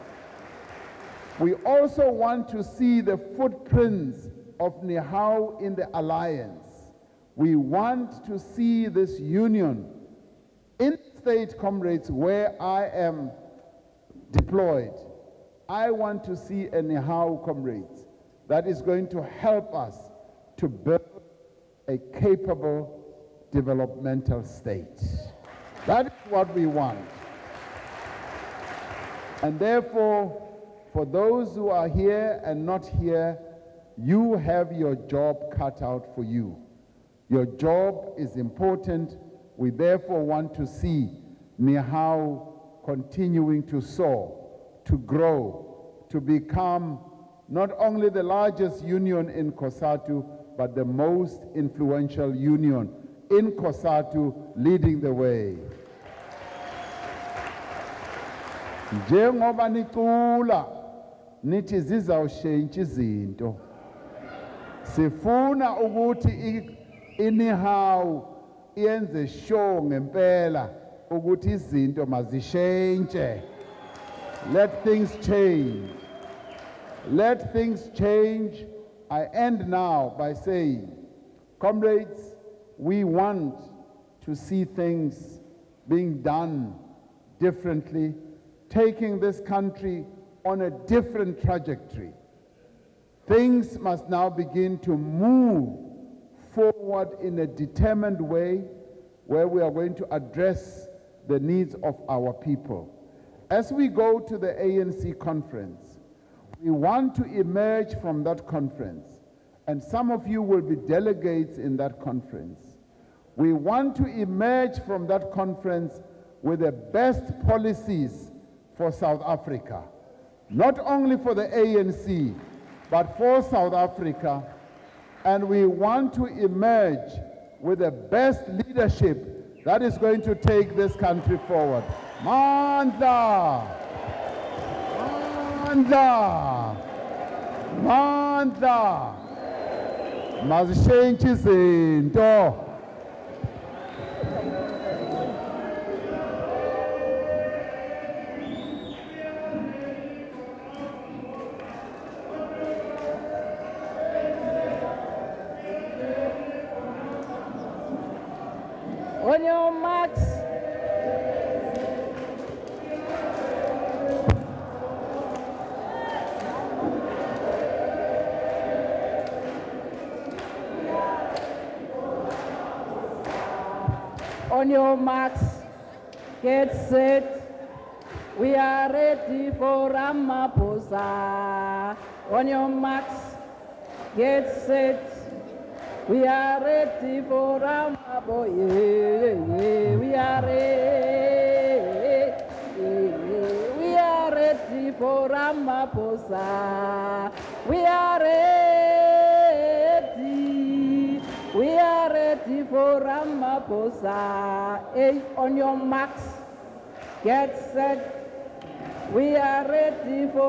We also want to see the footprints of Nehawu in the alliance. We want to see this union in state, comrades, where I am deployed. I want to see a Nehawu, comrades, that is going to help us to build a capable developmental state. That is what we want. And therefore, for those who are here and not here, you have your job cut out for you. Your job is important. We therefore want to see Nehawu continuing to soar, to grow, to become not only the largest union in COSATU, but the most influential union in COSATU, leading the way. Njengoba nicula nithi zizawushintsha izinto. Sifuna ukuthi iNehawu yenze show ngempela ukuthi izinto mazishintshe. Let things change. Let things change. I end now by saying, comrades, we want to see things being done differently, taking this country on a different trajectory. Things must now begin to move forward in a determined way where we are going to address the needs of our people. As we go to the ANC conference, we want to emerge from that conference, and some of you will be delegates in that conference. We want to emerge from that conference with the best policies for South Africa. Not only for the ANC, but for South Africa. And we want to emerge with the best leadership that is going to take this country forward. Mandla! Mandla! Mandla! Mazishentshe izinto. On your marks. On your marks, get set. We are ready for Ramaphosa. On your marks, get set. We are ready for Ramaphosa. We are ready. We are ready for Ramaphosa. We are ready. We are ready for Ramaphosa. Hey, on your marks, get set. We are ready for